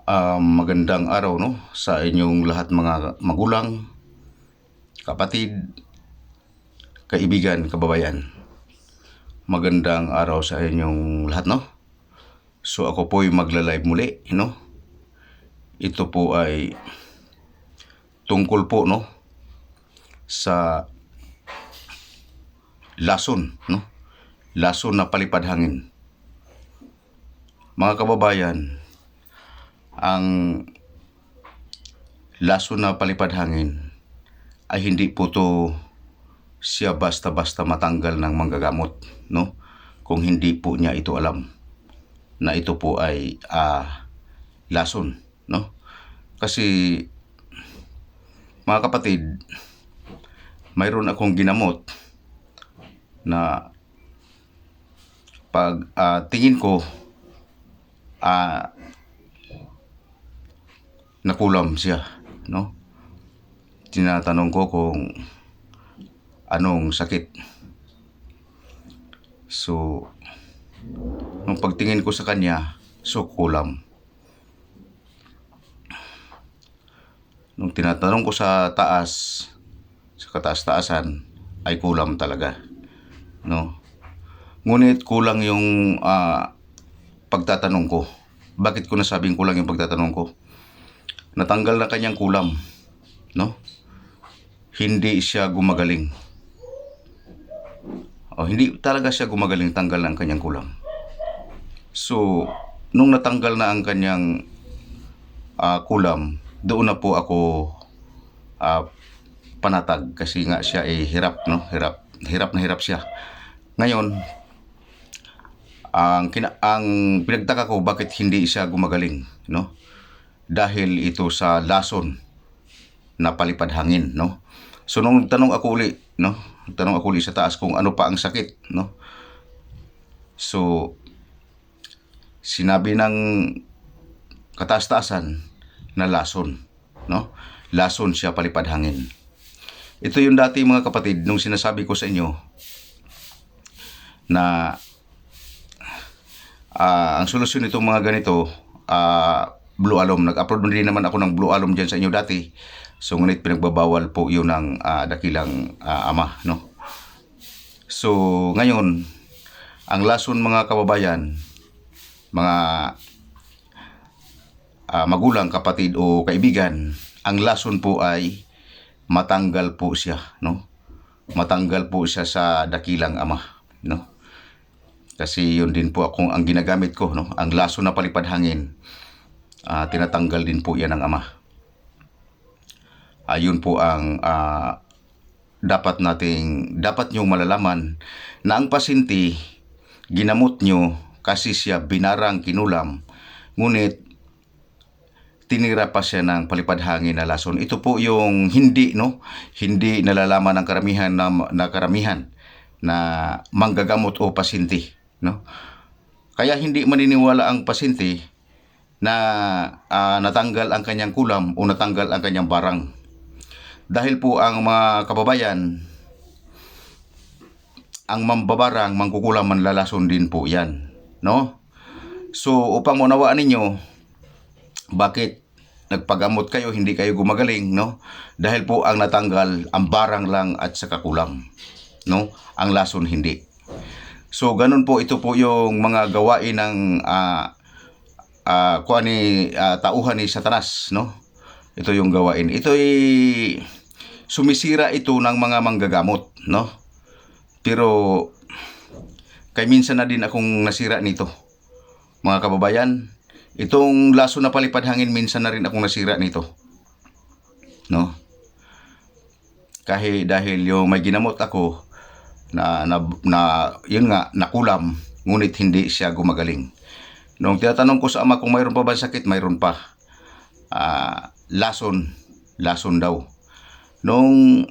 Magandang araw no sa inyong lahat mga magulang, kapatid, kaibigan, kababayan. Magandang araw sa inyong lahat no. So ako po'y magla-live muli no. Ito po ay tungkol po no sa lason no. Lason na palipad hangin. Mga kababayan, ang lason na palipad hangin ay hindi po to siya basta-basta matanggal ng manggagamot no, kung hindi po niya ito alam na ito po ay lason no. Kasi mga kapatid, mayroon akong ginamot na pag tingin ko nakulam siya no. Tinatanong ko kung anong sakit. So nung pagtingin ko sa kanya, so kulam. Nung tinatanong ko sa taas, sa kataas-taasan, ay kulam talaga no. Ngunit kulang yung pagtatanong ko. Bakit ko nasabing kulang yung pagtatanong ko? Natanggal na kanyang kulam no. Hindi siya gumagaling. Hindi talaga siya gumagaling, tanggal na ang kanyang kulam. So nung natanggal na ang kanyang kulam, doon na po ako panatag, kasi nga siya ay hirap no, hirap na hirap siya. Ngayon, ang pinagtaka ko bakit hindi siya gumagaling no, dahil ito sa lason na palipad hangin no. So nung tanong ako uli no, tanong ako uli sa taas kung ano pa ang sakit no. So sinabi ng kataas-taasan na lason no, lason siya palipad hangin. Ito yung dati mga kapatid, nung sinasabi ko sa inyo na ang solusyon nitong mga ganito, Blue Alum. Nag-upload din naman ako ng Blue Alum dyan sa inyo dati. So ngunit pinagbabawal po yun ng dakilang ama no. So ngayon, ang lason mga kababayan, mga magulang, kapatid o kaibigan, ang lason po ay matanggal po siya no. Matanggal po siya sa dakilang ama no. Kasi yun din po ang ginagamit ko no, ang lason na palipad hangin. Tinatanggal din po yan ng ama. Yun po ang dapat nyo malalaman, na ang pasyente ginamot nyo kasi siya binarang, kinulam, ngunit tinira pa siya ng palipad hangin na lason. Ito po yung hindi nalalaman ng karamihan na manggagamot o pasyente no. Kaya hindi maniniwala ang pasyente na natanggal ang kanyang kulam o natanggal ang kanyang barang. Dahil po ang mga kababayan, ang mambabarang, mangkukulam, manlalason din po yan no. So upang maunawaan ninyo bakit nagpagamot kayo, hindi kayo gumagaling no, dahil po ang natanggal ang barang lang at saka kulam no, ang lason hindi. So ganun po, ito po yung mga gawain ng tauhan ni Satanas no. Ito yung gawain. Ito ay sumisira ito ng mga manggagamot no. Pero kay minsan na din akong nasira nito mga kababayan. Itong lason na palipad hangin, minsan na rin akong nasira nito no. Dahil yung may ginamot ako na yun nga, nakulam, ngunit hindi siya gumagaling. Nung tinatanong ko sa ama kung mayroon pa ba sakit, mayroon pa. Lason daw. Nung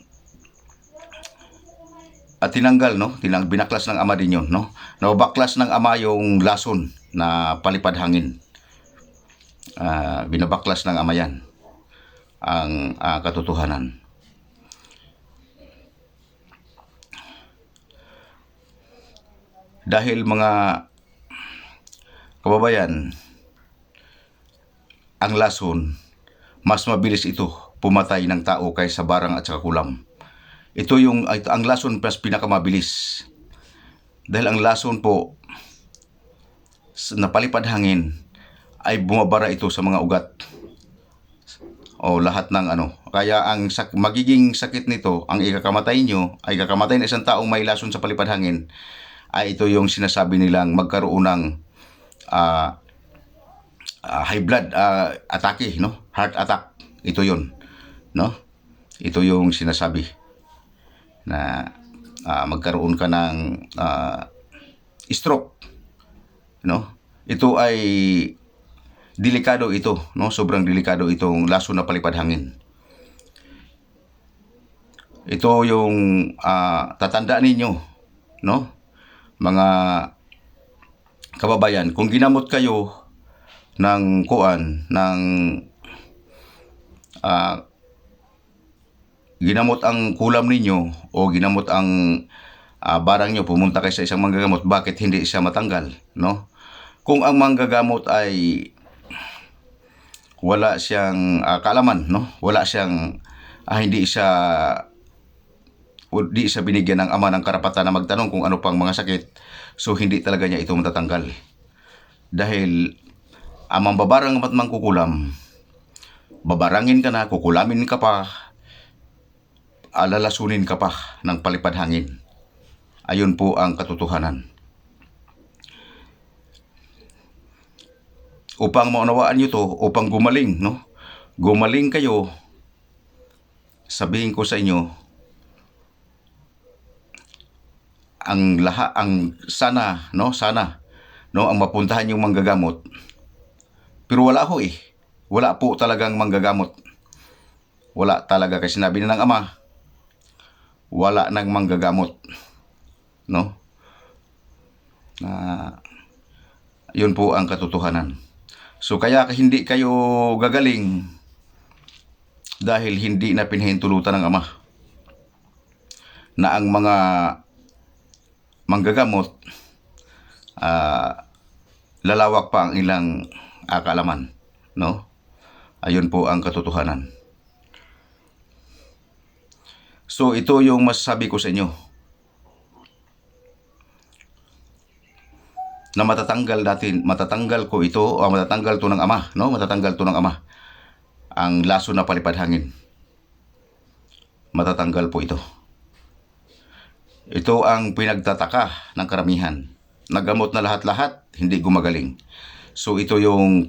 tinanggal no, binaklas ng ama din yun no. Nabaklas ng ama yung lason na palipad hangin. Binabaklas ng ama yan ang katotohanan. Dahil mga kababayan, ang lason, mas mabilis ito pumatay ng tao kaysa barang at saka kulam. Ang lason mas pinakamabilis. Dahil ang lason po na palipad hangin ay bumabara ito sa mga ugat o lahat ng ano. Kaya ang magiging sakit nito, ang ikakamatay nyo, ay kakamatay na isang taong may lason sa palipad hangin, ay ito yung sinasabi nilang magkaroon ng high blood atake, no? Heart attack. Ito yun, no? Ito yung sinasabi na magkaroon ka ng stroke, no? Ito ay delikado ito, no? Sobrang delikado itong lason na palipad hangin. Ito yung tatandaan ninyo, no? Mga kababayan, kung ginamot kayo ng ginamot ang kulam ninyo o ginamot ang barang nyo, pumunta kayo sa isang manggagamot, bakit hindi siya matanggal, no? Kung ang manggagamot ay wala siyang kaalaman, no? Wala siyang hindi siya binigyan ng ama ng karapatan na magtanong kung ano pang mga sakit, so hindi talaga niya ito matatanggal. Dahil ang mambabarang at mangkukulam, babarangin ka na, kukulamin ka pa, lalasunin ka pa ng palipad hangin. Ayun po ang katotohanan. Upang maunawaan nyo to, upang gumaling, no? Gumaling kayo, sabihin ko sa inyo, ang sana, no, ang mapuntahan yung manggagamot. Pero wala ho eh. Wala po talagang manggagamot. Wala talaga, kasi sinabi na ng ama, wala nang manggagamot, no? Yun po ang katotohanan. So kaya hindi kayo gagaling dahil hindi na pinahintulutan ng ama na ang mga manggagamot lalawak pa ang ilang kaalaman, no? Ayun po ang katotohanan. So ito yung masasabi ko sa inyo, na matatanggal ko ito, o matatanggal to ng ama, no? Matatanggal to ng ama. Ang lason na palipad hangin. Matatanggal po ito. Ito ang pinagtataka ng karamihan. Nagamot na lahat-lahat, hindi gumagaling. So ito yung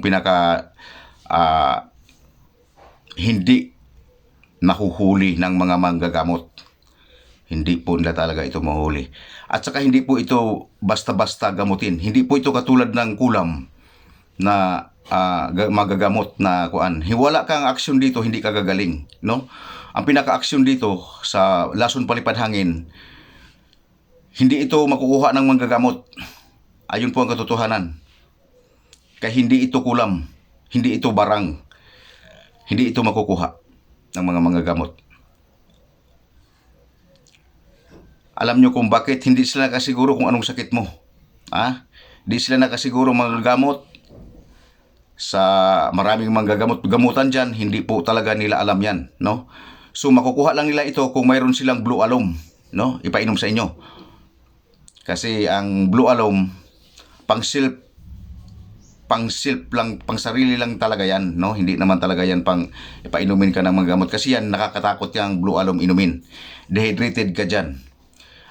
pinaka hindi mahuhuli ng mga manggagamot. Hindi po nila talaga ito mahuli. At saka hindi po ito basta-basta gamutin. Hindi po ito katulad ng kulam na magagamot na kuan. Wala kang aksyon dito, hindi ka gagaling, no? Ang pinaka-aksyon dito sa lason palipad hangin, hindi ito makukuha ng manggagamot. Ayun po ang katotohanan. Kaya hindi ito kulam, hindi ito barang, hindi ito makukuha ng mga manggagamot. Alam nyo kung bakit hindi sila nakasiguro kung anong sakit mo? Hindi sila nakasiguro manggagamot. Sa maraming manggagamot-gamutan dyan, hindi po talaga nila alam yan, no? So makukuha lang nila ito kung mayroon silang blue alum, no? Ipainom sa inyo. Kasi ang blue alum, pang self lang, pang sarili lang talaga yan, no? Hindi naman talaga yan pang ipainumin ka ng mga gamot. Kasi yan, nakakatakot yung blue alum inumin. Dehydrated ka dyan.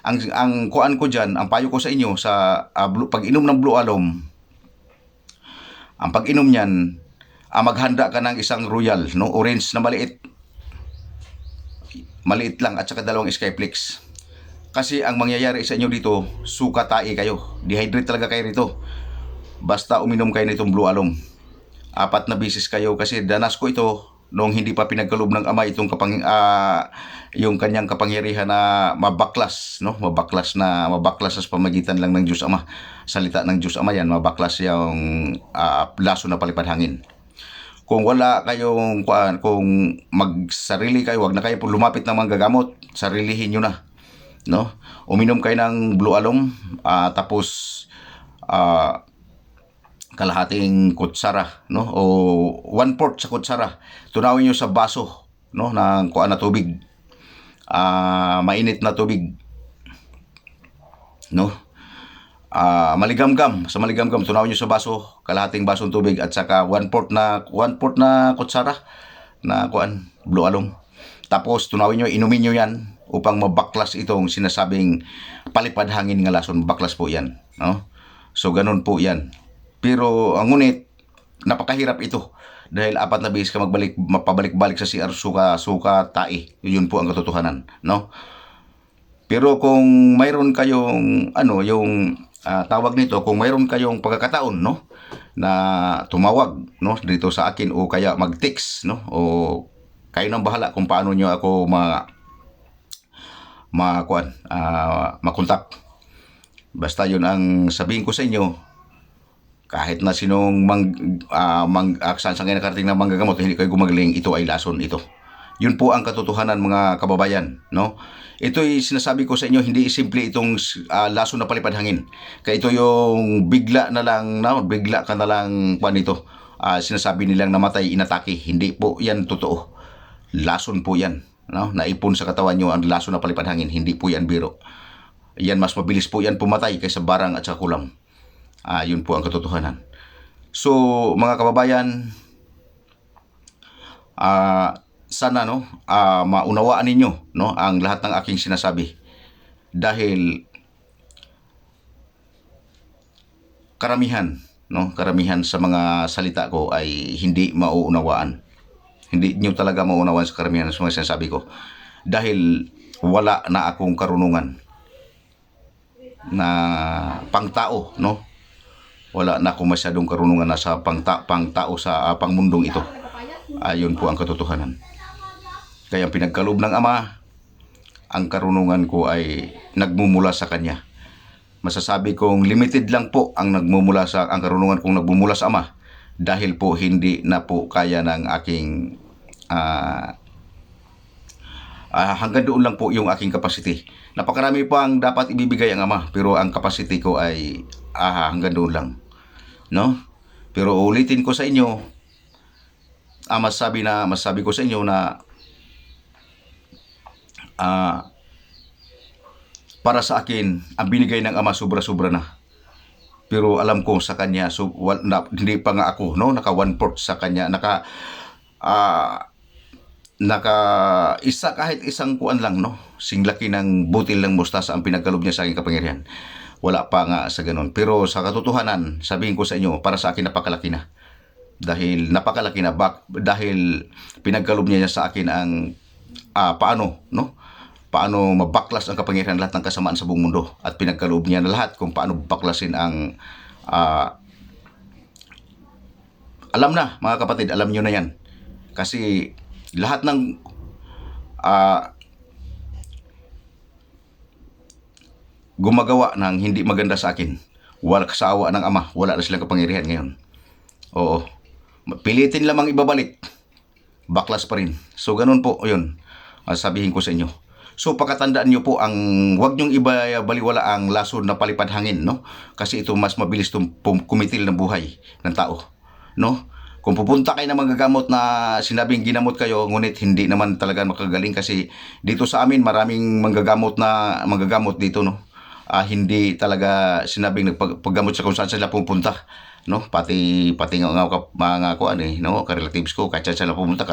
Ang kuan ko dyan, ang payo ko sa inyo, sa pag-inom ng blue alum, ang pag-inom niyan, maghanda ka ng isang royal, no? Orange na maliit. Maliit lang, at saka 2 Skyflex. Kasi ang mangyayari sa inyo dito, suka tae kayo. Dehydrate talaga kayo rito. Basta uminom kayo nitong blue alum. 4 na beses kayo, kasi danas ko ito nung hindi pa pinagkalob ng ama itong yung kanyang kapangyarihan na mabaklas, no? Mabaklas sa pamagitan lang ng Diyos Ama. Salita ng Diyos Ama yan, mabaklas yung laso na palipad hangin. Kung wala kayong kung magsarili kayo, wag na kayo lumapit ng manggagamot, sarilihin nyo na, no? Uminom kayo ng blue alum, tapos kalahating kutsara, no, o 1/4 sa kutsara. Tunawin nyo sa baso, no, ng kuan na tubig, mainit na tubig, no. Maligamgam, sa maligamgam, tunawin nyo sa baso, kalahating basong tubig, at saka 1/4 na kutsara na kuan, blue alum. Tapos tunawin nyo, inumin nyo yan upang mabaklas itong sinasabing palipad hangin nga lason. Baklas po yan, no. So ganun po yan. Pero ang ngunit, napakahirap ito dahil 4 na beses ka mapabalik-balik sa CR, suka, tae. Yun po ang katotohanan, no? Pero kung mayroon kayong yung tawag nito, kung mayroon kayong pagkakataon, no, na tumawag, no, dito sa akin, o kaya mag-text, no, o kayo nang bahala kung paano nyo ako makontak. Basta yun ang sabihin ko sa inyo. Kahit na sinong saan sa ngayon nakarating na manggagamot, hindi kayo gumagaling, ito ay lason ito. Yun po ang katotohanan, mga kababayan, no? Ito'y sinasabi ko sa inyo, hindi simple itong lason na palipad hangin. Kaya ito yung bigla ka na lang ito. Sinasabi nilang namatay, inatake. Hindi po yan totoo. Lason po yan, no? Naipon sa katawan nyo ang lason na palipad hangin. Hindi po yan biro. Yan, mas mabilis po yan pumatay kaysa barang at saka kulam. Yun po ang katotohanan. So, mga kababayan, sana, no, maunawaan ninyo, no, ang lahat ng aking sinasabi. Dahil karamihan sa mga salita ko ay hindi mauunawaan. Hindi nyo talaga mauunawaan sa karamihan sa mga sinasabi ko. Dahil wala na akong karunungan na pangtao, no? Wala na akong masyadong karunungan na sa pangtao sa pangmundong ito. Yun po ang katotohanan. Kaya ang pinagkaloob ng Ama, ang karunungan ko ay nagmumula sa Kanya. Masasabi kong limited lang po ang karunungan kong nagmumula sa Ama, dahil po hindi na po kaya ng aking hanggang doon lang po yung aking capacity. Napakarami pa ang dapat ibibigay ang Ama, pero ang capacity ko ay hanggang doon lang, no? Pero ulitin ko sa inyo, masabi ko sa inyo na para sa akin, ang binigay ng Ama sobra-sobra na. Pero alam ko sa Kanya, hindi pa nga ako, no, naka 1/4 sa Kanya, naka kahit isang kuan lang, no, singlaki ng butil ng mustasa ang pinagkalob niya sa aking kapangyarihan. Wala pa nga sa ganun. Pero sa katotohanan, sabihin ko sa inyo, para sa akin napakalaki na. Dahil napakalaki na, dahil pinagkalob niya sa akin ang paano mabaklas ang kapangyarihan lahat ng kasamaan sa buong mundo, at pinagkaloob niya na lahat kung paano baklasin ang alam na, mga kapatid, alam nyo na yan. Kasi lahat ng gumagawa ng hindi maganda sa akin, wala sa awa ng Ama, wala na silang kapangyarihan ngayon. Oo, pilitin lamang ibabalik, baklas pa rin. So ganun po yun, sabihin ko sa inyo. So pakatandaan nyo po, wag nyong ibaliwala ang lason na palipad hangin, no? Kasi ito mas mabilis kumitil ng buhay ng tao, no? Kung pupunta kayo ng manggagamot na sinabing ginamot kayo, ngunit hindi naman talaga makagaling, kasi dito sa amin maraming manggagamot dito, no? Hindi talaga sinabing nagpaggamot sa kung saan sila pupunta, no? Pati nga mga no, ka-relatives ko, kahit saan sila pumunta,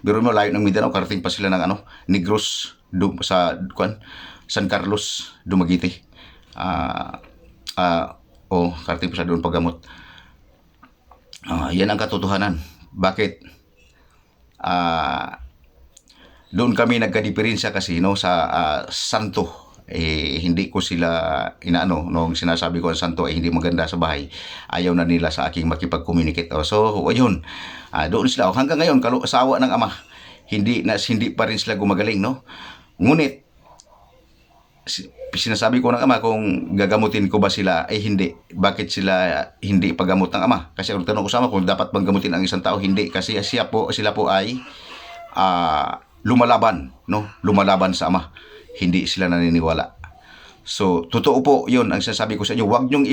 biro mo, layo ng Mindanao, karating pa sila ng Negros, sa San Carlos, Dumaguete. Karating pa sila doon paggamot. Yan ang katotohanan. Bakit? Doon kami nagkadiferensya kasi, no, sa santo. Hindi ko sila nung sinasabi ko ang santo ay hindi maganda sa bahay, ayaw na nila sa aking makipag-communicate. So ayun, doon sila hanggang ngayon, sa awa ng Ama, hindi pa rin sila gumagaling, no? Ngunit sinasabi ko ng Ama, kung gagamutin ko ba sila, ay hindi. Bakit sila hindi paggamot ng Ama? Kasi kung tanong ko sa Ama kung dapat bang gamutin ang isang tao, hindi, kasi sila po ay lumalaban, no? Lumalaban sa Ama. Hindi sila naniniwala. So, totoo po yun ang sinasabi ko sa inyo. Huwag niyong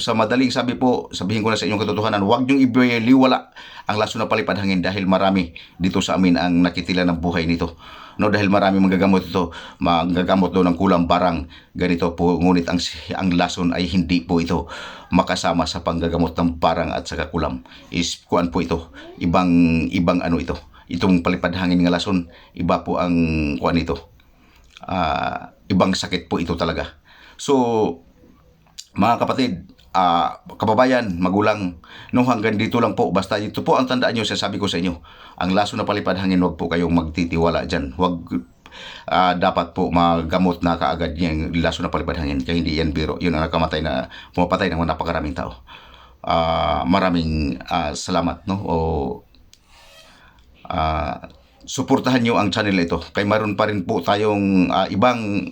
sa madaling sabi po, sabihin ko na sa inyong katotohanan, huwag niyong ibaliwala ang laso na palipad hangin dahil marami dito sa amin ang nakitila ng buhay nito. No, dahil marami manggagamot ito, manggagamot daw ng kulang barang, ganito po, ngunit ang lason ay hindi po ito makasama sa panggagamot ng barang at saka kulam. Is kuan po ito, ibang ano ito. Itong palipad hangin nga lason, iba po ang kuan ito. Ibang sakit po ito talaga. So, mga kapatid, kababayan, magulang, no, hanggang dito lang po. Basta ito po ang tandaan nyo, sasabi ko sa inyo. Ang laso na palipad hangin, huwag po kayong magtitiwala dyan. Huwag, dapat po magamot na kaagad yung laso na palipad hangin. Kaya hindi yan biro. Yun ang pumapatay ng napakaraming tao. Maraming salamat, no? Suportahan nyo ang channel ito. Kaya mayroon pa rin po tayong ibang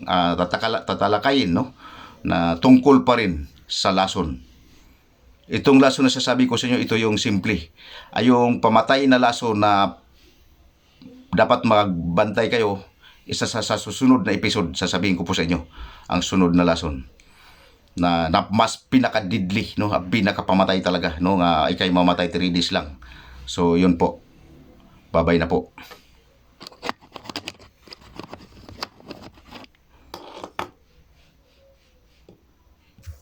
tatalakayin, no, na tungkol pa rin sa lason. Itong lason na sasabi ko sa inyo, ito yung simple. Yung pamatay na lason na dapat magbantay kayo, isa sa susunod na episode, sasabihin ko po sa inyo ang sunod na lason na mas pinaka-deadly, no, pinaka-pamatay talaga, no, ikay mamatay 3 days lang. So yun po. Babay na po.